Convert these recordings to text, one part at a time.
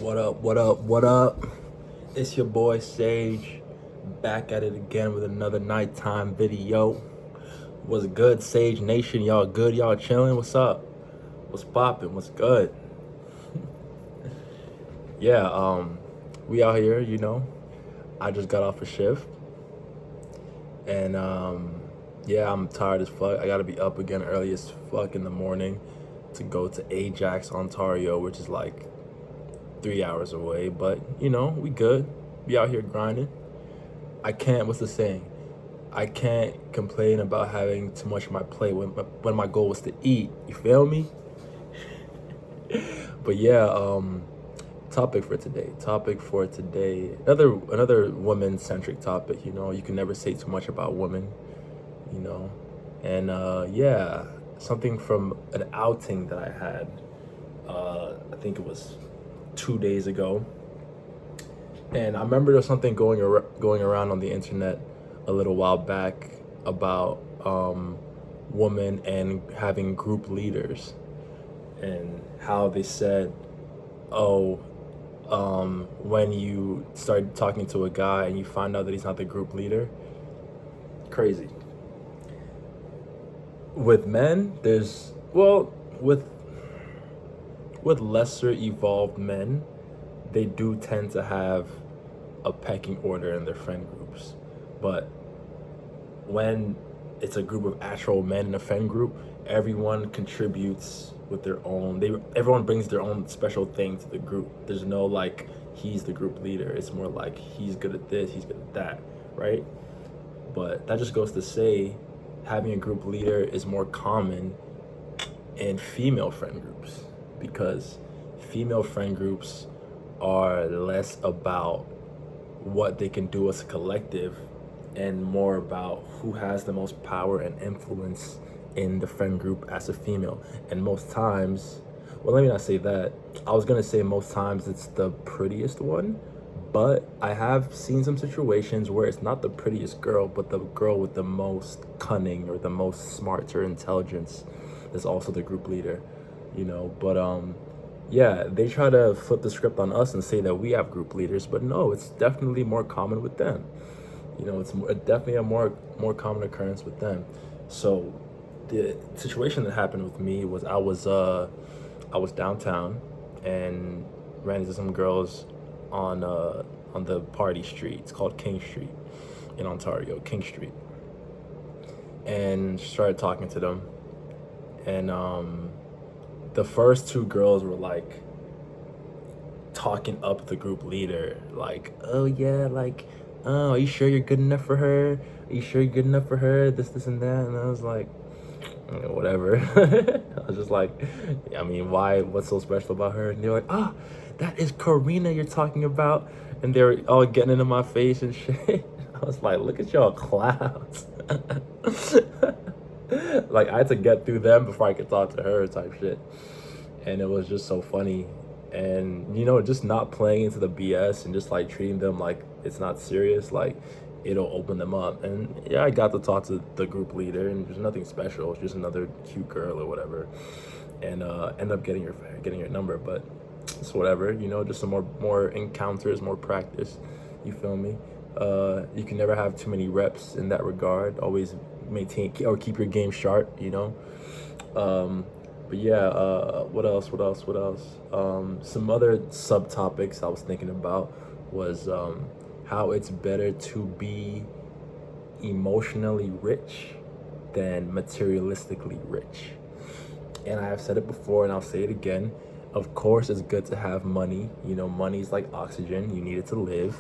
What up, what up, what up? It's your boy Sage, back at it again with another nighttime video. What's good, Sage Nation? Y'all good? Y'all chilling? What's up? What's poppin'? What's good? Yeah, we out here, I just got off a shift, and yeah, I'm tired as fuck. I gotta be up again early as fuck in the morning to go to Ajax, Ontario, which is like 3 hours away, but we good. We out here grinding. What's the saying? I can't complain about having too much on my plate when my goal was to eat. You feel me? But yeah, topic for today. Another woman-centric topic, you can never say too much about women, you know. And yeah, something from an outing that I had. I think it was 2 days ago, and I remember there was something going around on the internet a little while back about women and having group leaders, and how they said, oh, when you start talking to a guy and you find out that he's not the group leader, crazy. With men, with lesser evolved men, they do tend to have a pecking order in their friend groups. But when it's a group of actual men in a friend group, everyone contributes with their own. Everyone brings their own special thing to the group. There's no like he's the group leader. It's more like he's good at this, he's good at that, right? But that just goes to say having a group leader is more common in female friend groups, because female friend groups are less about what they can do as a collective and more about who has the most power and influence in the friend group as a female. And most times, well, let me not say that. I was gonna say most times it's the prettiest one, but I have seen some situations where it's not the prettiest girl, but the girl with the most cunning or the most smarts or intelligence is also the group leader, But yeah, they try to flip the script on us and say that we have group leaders, but no, it's definitely more common with them. Definitely a more common occurrence with them. So the situation that happened with me was I was downtown and ran into some girls on the party street. It's called King Street in Ontario, King Street, and started talking to them. And the first two girls were like talking up the group leader, like, oh yeah, like, oh, are you sure you're good enough for her? Are you sure you're good enough for her? This and that. And I was like, whatever. I was just like, I mean, why? What's so special about her? And they're like, ah, that is Karina you're talking about. And they're all getting into my face and shit. I was like, look at y'all clowns. Like, I had to get through them before I could talk to her type shit. And it was just so funny. And, just not playing into the BS and just like treating them like it's not serious, like it'll open them up. And yeah, I got to talk to the group leader, and there's nothing special. It's just another cute girl or whatever. And end up getting your number, but it's whatever, just some more encounters, more practice. You feel me? You can never have too many reps in that regard. Always maintain or keep your game sharp, But yeah, what else? Some other subtopics I was thinking about was how it's better to be emotionally rich than materialistically rich. And I have said it before and I'll say it again. Of course, it's good to have money. Money's like oxygen. You need it to live.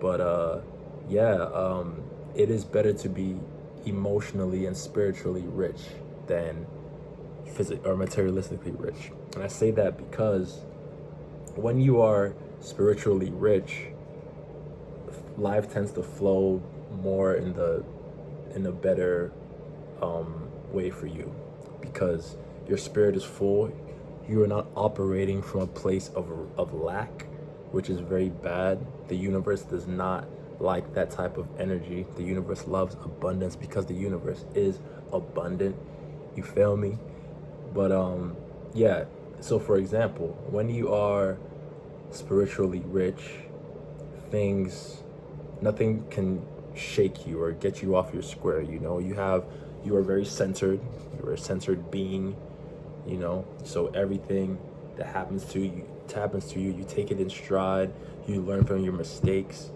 But yeah, it is better to be emotionally and spiritually rich than materialistically rich. And I say that because when you are spiritually rich, life tends to flow more in a better way for you, because your spirit is full. You are not operating from a place of lack, which is very bad. The universe does not like that type of energy. The universe loves abundance because the universe is abundant. You feel me? But yeah, so for example, when you are spiritually rich, things, nothing can shake you or get you off your square. You are very centered. You're a centered being. So everything that happens to you, you take it in stride. You learn from your mistakes.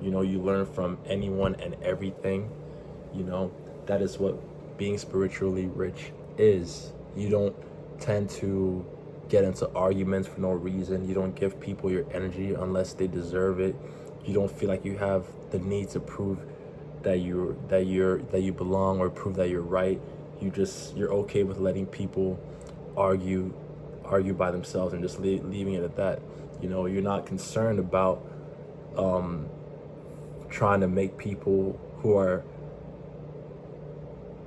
You learn from anyone and everything. you know that is what being spiritually rich is. You don't tend to get into arguments for no reason. You don't give people your energy unless they deserve it. You don't feel like you have the need to prove that you belong, or prove that you're right. You're okay with letting people argue by themselves and just leaving it at that. You're not concerned about trying to make people who are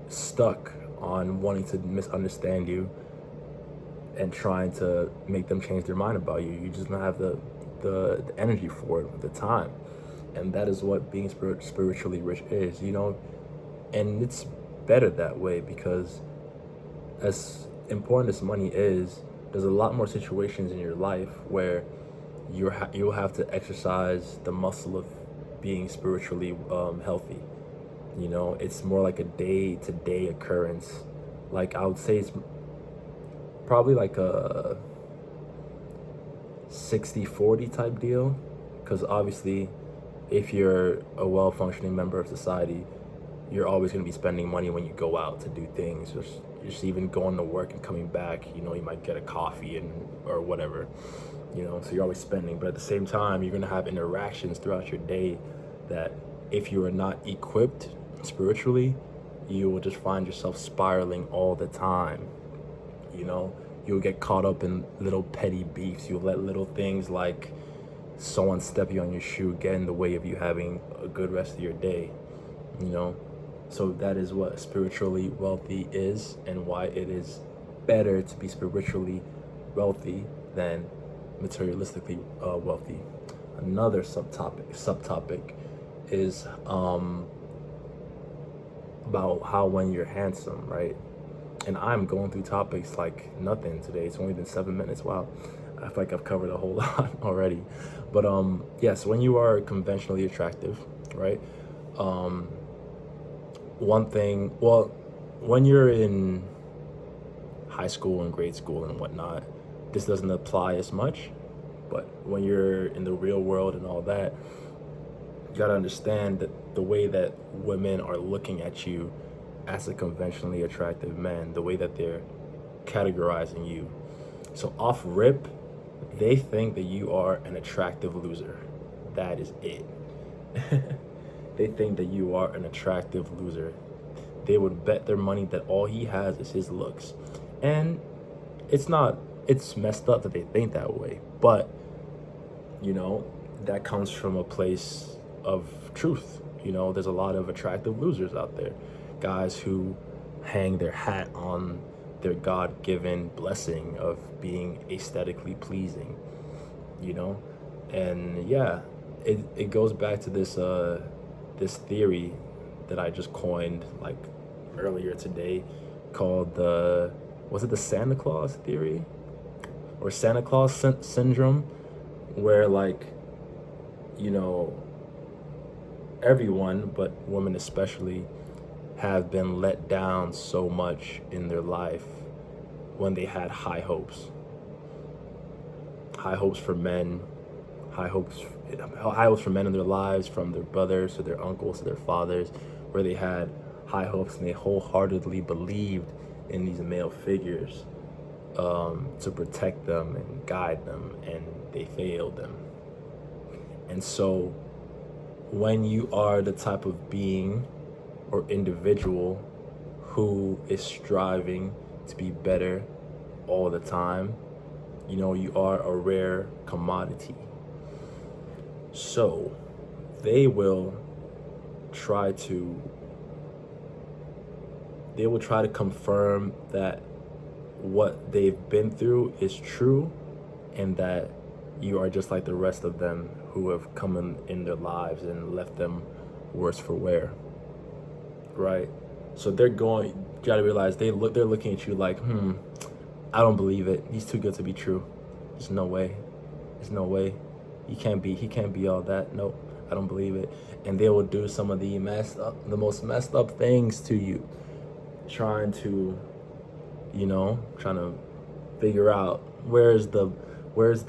stuck on wanting to misunderstand you and trying to make them change their mind about you. You just don't have the energy for it, the time. And that is what being spiritually rich is. And it's better that way, because as important as money is, there's a lot more situations in your life where you'll have to exercise the muscle of being spiritually healthy. It's more like a day-to-day occurrence. Like, I would say it's probably like a 60-40 type deal, because obviously if you're a well-functioning member of society, you're always going to be spending money when you go out to do things. Just even going to work and coming back, you might get a coffee or whatever, so you're always spending. But at the same time, you're going to have interactions throughout your day that, if you are not equipped spiritually, you will just find yourself spiraling all the time. You'll get caught up in little petty beefs. You'll let little things like someone stepping on your shoe get in the way of you having a good rest of your day. So that is what spiritually wealthy is, and why it is better to be spiritually wealthy than materialistically wealthy. Another subtopic is about how when you're handsome, right? And I'm going through topics like nothing today. It's only been 7 minutes. Wow, I feel like I've covered a whole lot already. But yes, when you are conventionally attractive, right? One thing, well, when you're in high school and grade school and whatnot, this doesn't apply as much. But when you're in the real world and all that, you gotta understand that the way that women are looking at you as a conventionally attractive man, the way that they're categorizing you. So off rip, they think that you are an attractive loser. That is it. They think that you are an attractive loser. They would bet their money that all he has is his looks. And it's messed up that they think that way. But, that comes from a place of truth. There's a lot of attractive losers out there. Guys who hang their hat on their God-given blessing of being aesthetically pleasing, And yeah, it goes back to this theory that I just coined like earlier today, called was it the Santa Claus theory or Santa Claus syndrome, where everyone, but women especially, have been let down so much in their life when they had high hopes for men, high hopes for men in their lives, from their brothers to their uncles to their fathers, where they had high hopes and they wholeheartedly believed in these male figures to protect them and guide them, and they failed them. And so when you are the type of being or individual who is striving to be better all the time, you are a rare commodity. So they will try to confirm that what they've been through is true, and that you are just like the rest of them who have come in their lives and left them worse for wear, right? So you gotta realize they're looking at you like, I don't believe it. He's too good to be true. There's no way. There's no way. He can't be all that. Nope, I don't believe it. And they will do some of the most messed up things to you, trying to, trying to figure out where's the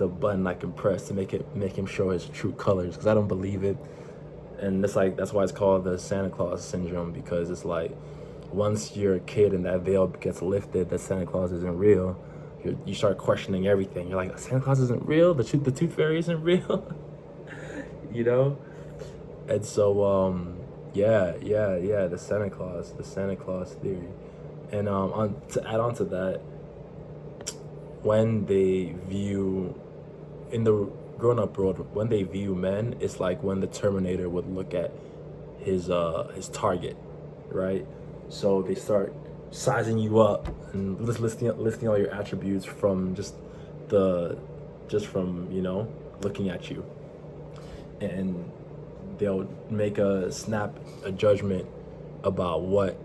button I can press to make him show his true colors. Because I don't believe it, and it's like that's why it's called the Santa Claus syndrome, because it's like once you're a kid and that veil gets lifted that Santa Claus isn't real, you start questioning everything. You're like, Santa Claus isn't real. The tooth fairy isn't real. you know. And so yeah, the Santa Claus theory, and to add on to that, when they view in the grown-up world, when they view men, it's like when the Terminator would look at his target, right? So they start sizing you up and listing all your attributes from just from looking at you, and they'll make a judgment about what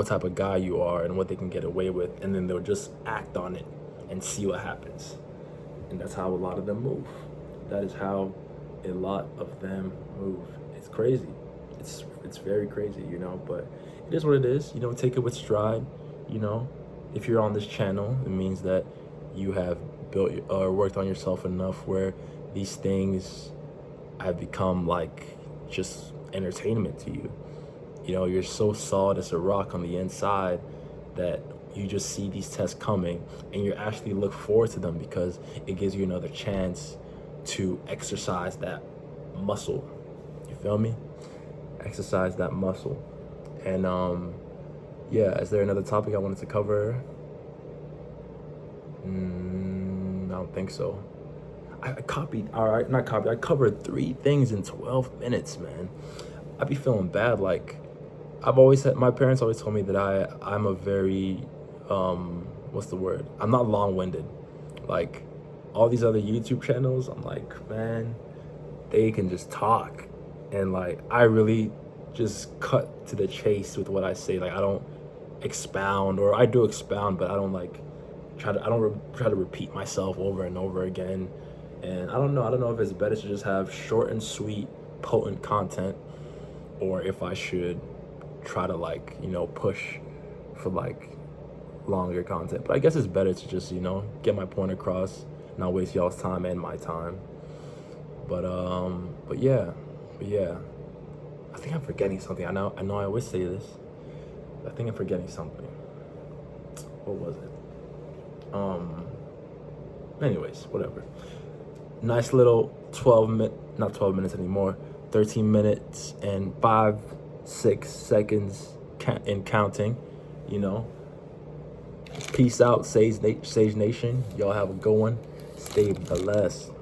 type of guy you are and what they can get away with, and then they'll just act on it and see what happens. And that's how a lot of them move. That is how a lot of them move. It's crazy. It's very crazy, but it is what it is. Take it with stride. If you're on this channel, it means that you have built or worked on yourself enough where these things have become like just entertainment to you. You're so solid as a rock on the inside that you just see these tests coming and you actually look forward to them, because it gives you another chance to exercise that muscle. You feel me? Exercise that muscle. And yeah, is there another topic I wanted to cover? I don't think so. I covered 3 things in 12 minutes, man. I be feeling bad. Like, my parents always told me that I'm a very, what's the word? I'm not long-winded. Like, all these other YouTube channels, I'm like, man, they can just talk. And like, I really just cut to the chase with what I say. Like, I don't expound, or I do expound, but I don't try to repeat myself over and over again. And I don't know if it's better to just have short and sweet, potent content, or if I should try to push for longer content. But I guess it's better to just get my point across, not waste y'all's time and my time. But yeah, I think I'm forgetting something. I know I always say this, but I think I'm forgetting something. What was it? Anyways, whatever. Nice little not 12 minutes anymore, 13 minutes and 5-6 seconds and counting. Peace out, Sage Nation. Y'all have a good one. Stay blessed.